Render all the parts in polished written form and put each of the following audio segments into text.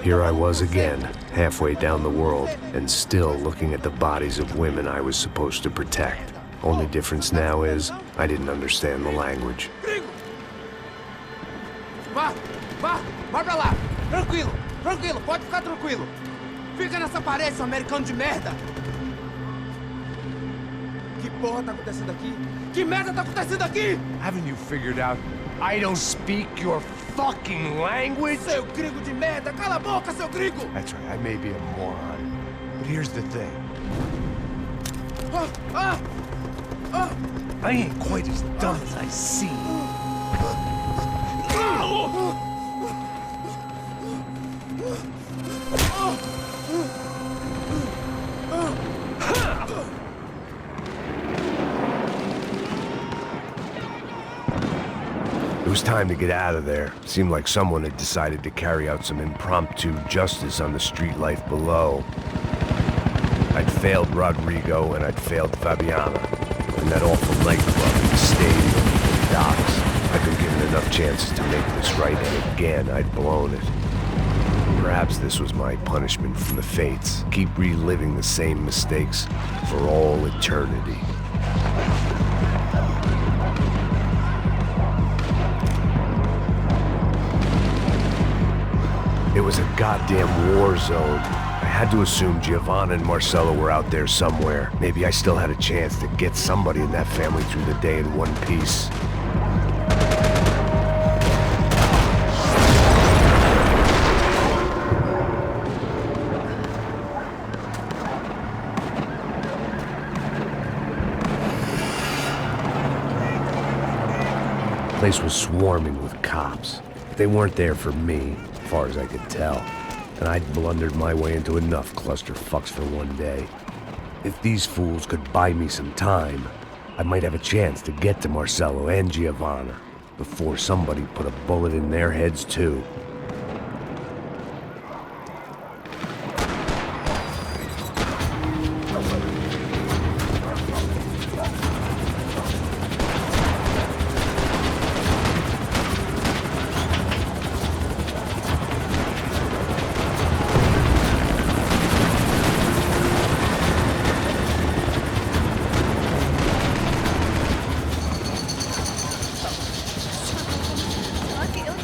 Here I was again, halfway down the world, and still looking at the bodies of women I was supposed to protect. Only difference now is, I didn't understand the language. Vai pra lá! Tranquilo, pode ficar tranquilo! Fica nessa parede, seu americano de merda! Que porra tá acontecendo aqui? Que merda tá acontecendo aqui? Haven't you figured out I don't speak your fucking language? Seu gringo de merda! Cala a boca, seu gringo! That's right, I may be a moron, but here's the thing. I ain't quite as dumb as I seem. It was time to get out of there. Seemed like someone had decided to carry out some impromptu justice on the street life below. I'd failed Rodrigo and I'd failed Fabiana. And that awful nightclub in the stadium, the docks. I'd been given enough chances to make this right, and again I'd blown it. Perhaps this was my punishment from the fates. Keep reliving the same mistakes for all eternity. It was a goddamn war zone. I had to assume Giovanna and Marcello were out there somewhere. Maybe I still had a chance to get somebody in that family through the day in one piece. The place was swarming with cops. They weren't there for me, as far as I could tell, and I'd blundered my way into enough clusterfucks for one day. If these fools could buy me some time, I might have a chance to get to Marcello and Giovanna before somebody put a bullet in their heads too.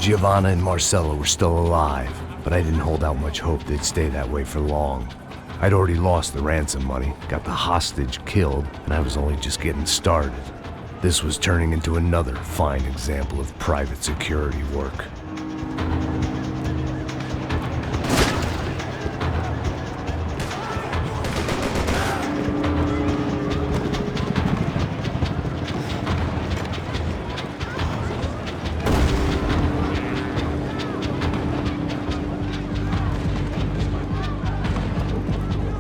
Giovanna and Marcello were still alive, but I didn't hold out much hope they'd stay that way for long. I'd already lost the ransom money, got the hostage killed, and I was only just getting started. This was turning into another fine example of private security work.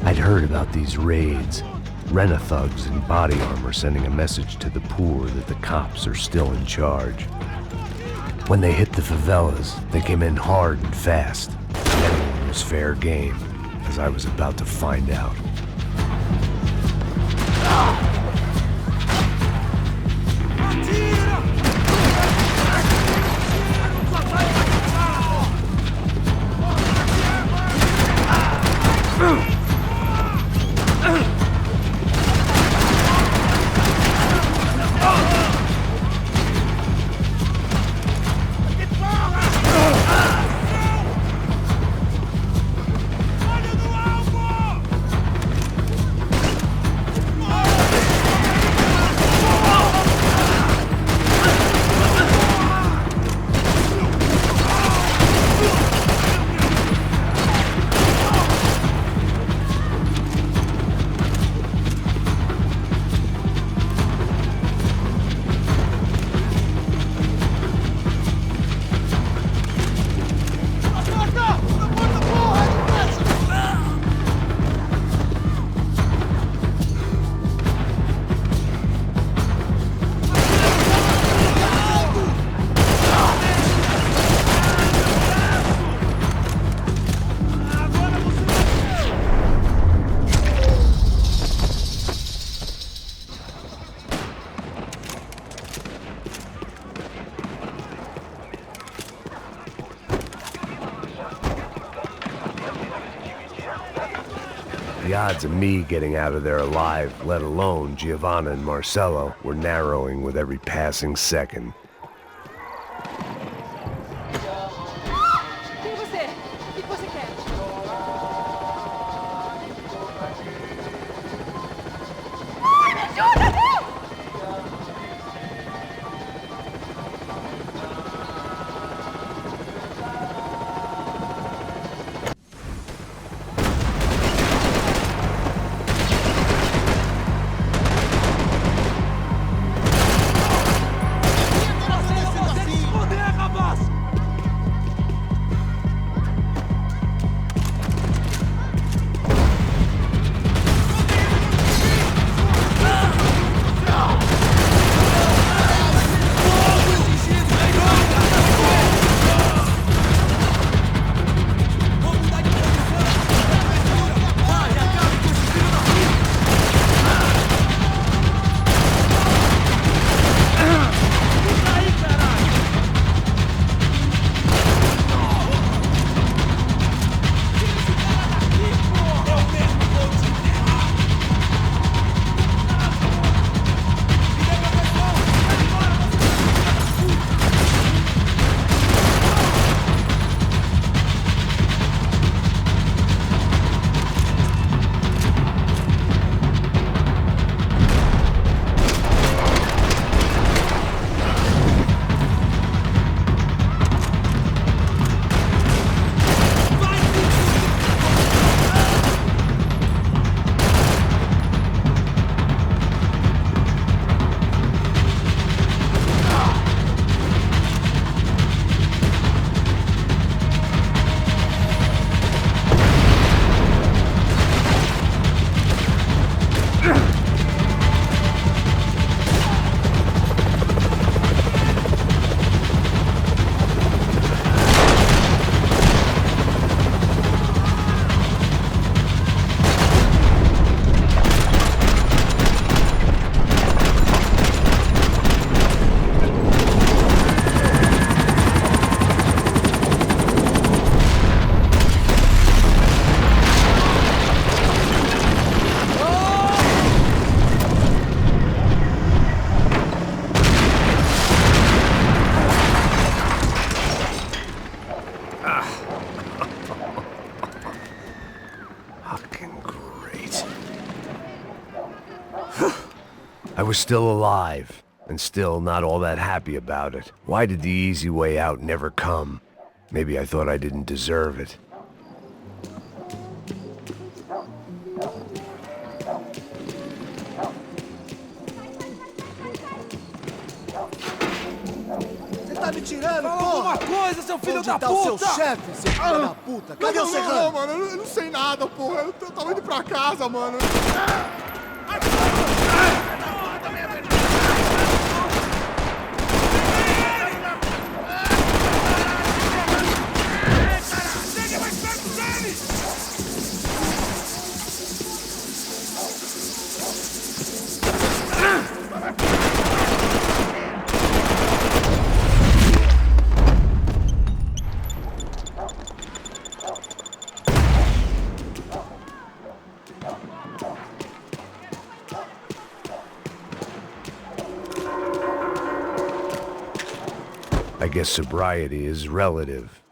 I'd heard about these raids. Rent-a-thugs in body armor sending a message to the poor that the cops are still in charge. When they hit the favelas, they came in hard and fast. Anyone was fair game, as I was about to find out. The odds of me getting out of there alive, let alone Giovanna and Marcello, were narrowing with every passing second. Quem é você? O que você quer? Ai, me ajuda, não! I was still alive, and still not all that happy about it. Why did the easy way out never come? Maybe I thought I didn't deserve it. Você tá me tirando, Fala porra! alguma coisa, seu filho Onde da tá puta! o seu chefe, seu filho da puta? Cadê o Serrano? Não, mano, eu não sei nada, porra. Eu tava indo pra casa, mano. I guess sobriety is relative.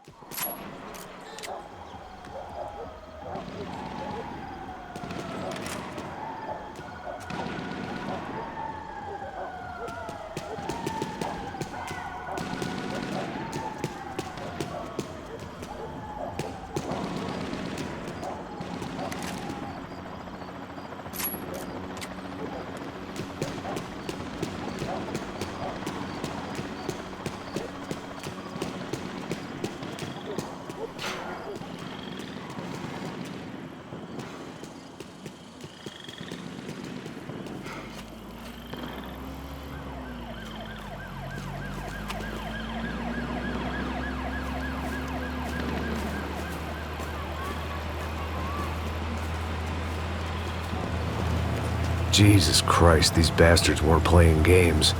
Jesus Christ, these bastards weren't playing games.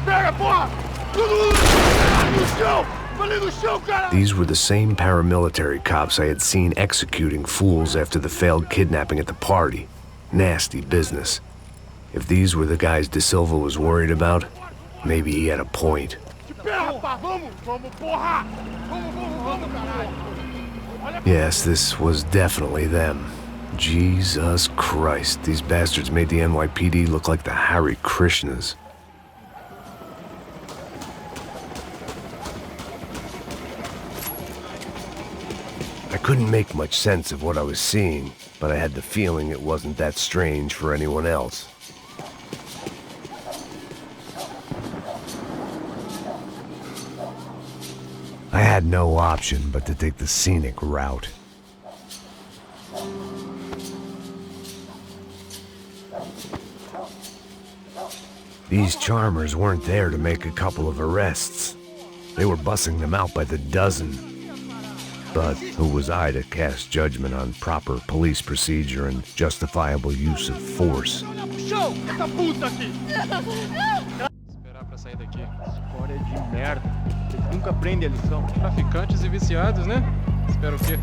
Pega, porra! No chão! These were the same paramilitary cops I had seen executing fools after the failed kidnapping at the party. Nasty business. If these were the guys De Silva was worried about, maybe he had a point. Yes, this was definitely them. Jesus Christ, these bastards made the NYPD look like the Hare Krishnas. I couldn't make much sense of what I was seeing, but I had the feeling it wasn't that strange for anyone else. I had no option but to take the scenic route. These charmers weren't there to make a couple of arrests. They were bussing them out by the dozen. But who was I to cast judgment on proper police procedure and justifiable use of force? Esperar pra sair daqui. História de merda. Eles nunca aprendem a lição. Traficantes e viciados, né? Espera o quê?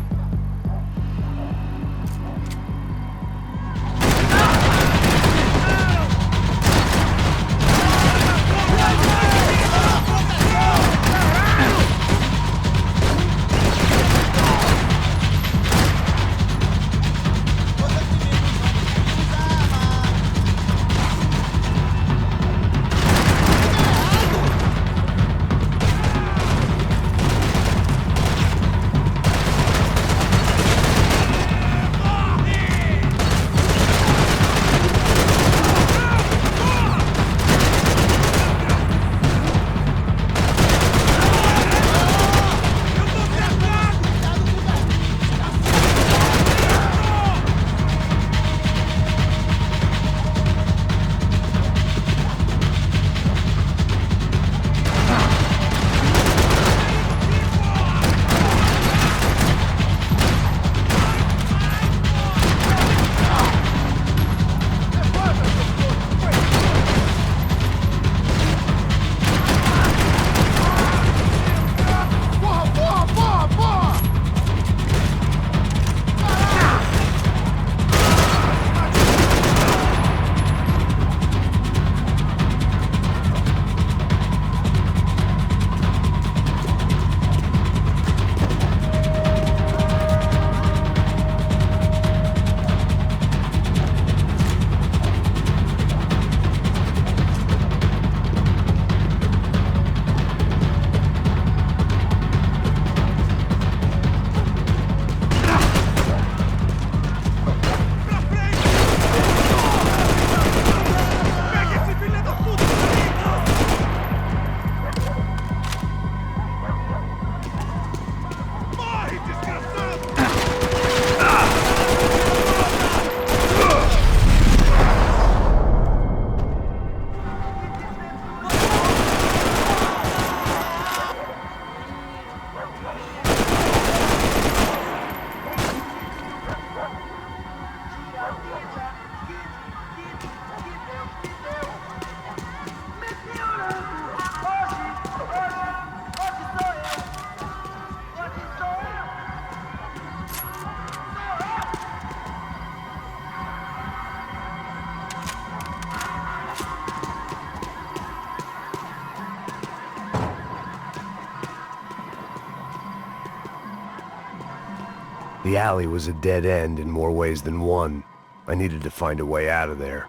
The alley was a dead end in more ways than one. I needed to find a way out of there.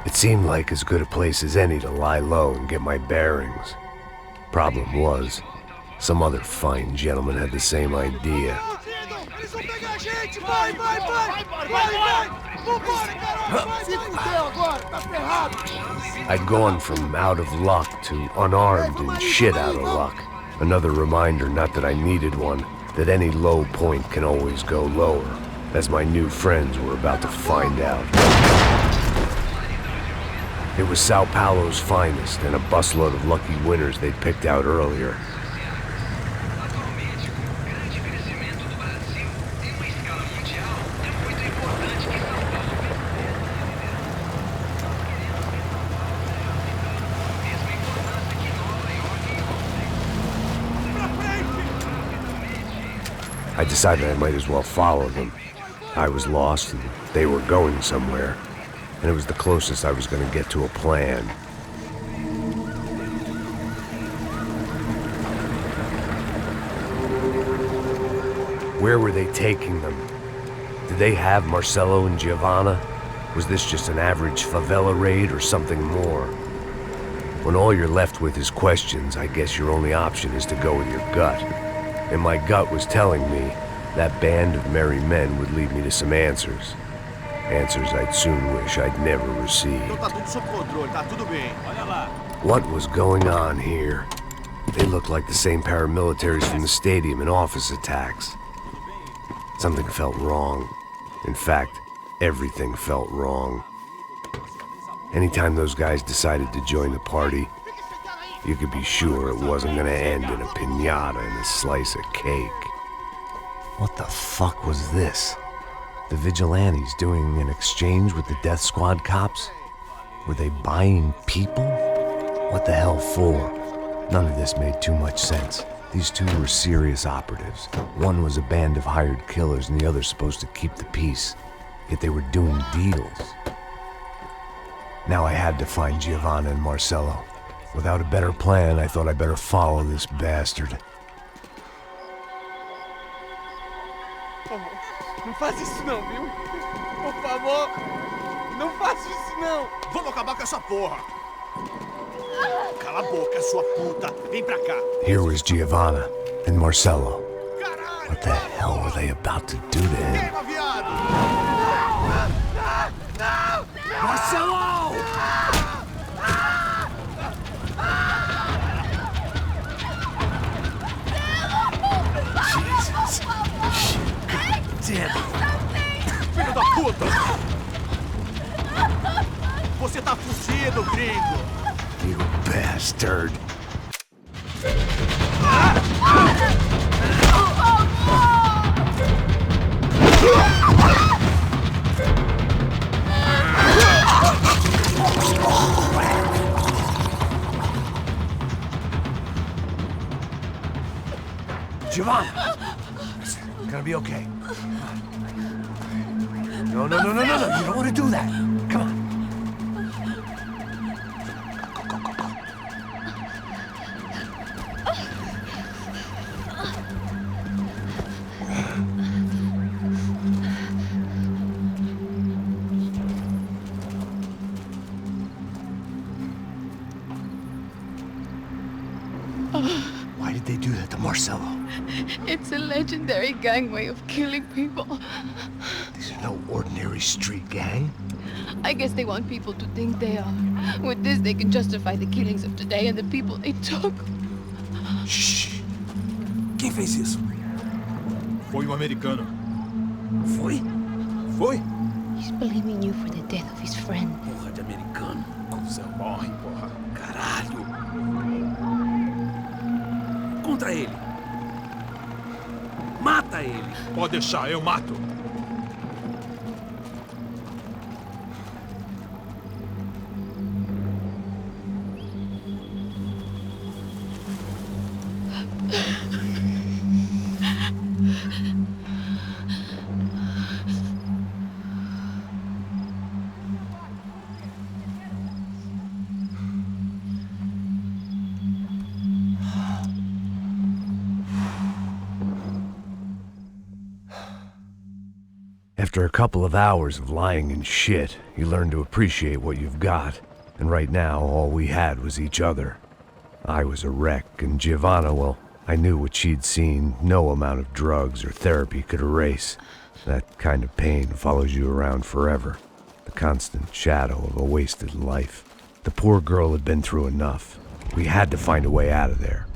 It seemed like as good a place as any to lie low and get my bearings. Problem was, some other fine gentleman had the same idea. I'd gone from out of luck to unarmed and shit out of luck. Another reminder, not that I needed one, that any low point can always go lower, as my new friends were about to find out. It was Sao Paulo's finest and a busload of lucky winners they'd picked out earlier. I decided I might as well follow them. I was lost and they were going somewhere, and it was the closest I was going to get to a plan. Where were they taking them? Did they have Marcelo and Giovanna? Was this just an average favela raid or something more? When all you're left with is questions, I guess your only option is to go with your gut. And my gut was telling me that band of merry men would lead me to some answers. Answers I'd soon wish I'd never received. Tá tudo sob controle, tá tudo bem. Olha lá. What was going on here? They looked like the same paramilitaries from the stadium in office attacks. Something felt wrong. In fact, everything felt wrong. Anytime those guys decided to join the party, you could be sure it wasn't gonna end in a piñata and a slice of cake. What the fuck was this? The vigilantes doing an exchange with the death squad cops? Were they buying people? What the hell for? None of this made too much sense. These two were serious operatives. One was a band of hired killers and the other supposed to keep the peace. Yet they were doing deals. Now I had to find Giovanna and Marcelo. Without a better plan, I thought I'd better follow this bastard. Por favor, não faz isso não, viu? Por favor, não faça isso não. Vamos acabar com essa porra. Cala a boca, sua puta. Vem pra cá. Here was Giovanna and Marcelo. What the hell were they about to do to him? Queima, viado. Marcelo! Jesus. Damn it. Filho da puta. Você tá fugido, gringo. You bastard. Giovanna! It's gonna be okay. No, no, no, no, no, no. You don't want to do that. Come on. Why did they do that to Marcelo? It's a legendary gang way of killing people. These are no ordinary street gang. I guess they want people to think they are. With this, they can justify the killings of today and the people they took. Shh. Quem fez isso? Foi americano. Foi? Foi? He's blaming you for the death of his friend. Porra de americano. Cusão. Morre, porra. Caralho. Contra ele. Mata ele. Pode deixar, eu mato. After a couple of hours of lying in shit, you learn to appreciate what you've got. And right now, all we had was each other. I was a wreck, and Giovanna, well, I knew what she'd seen no amount of drugs or therapy could erase. That kind of pain follows you around forever. The constant shadow of a wasted life. The poor girl had been through enough. We had to find a way out of there.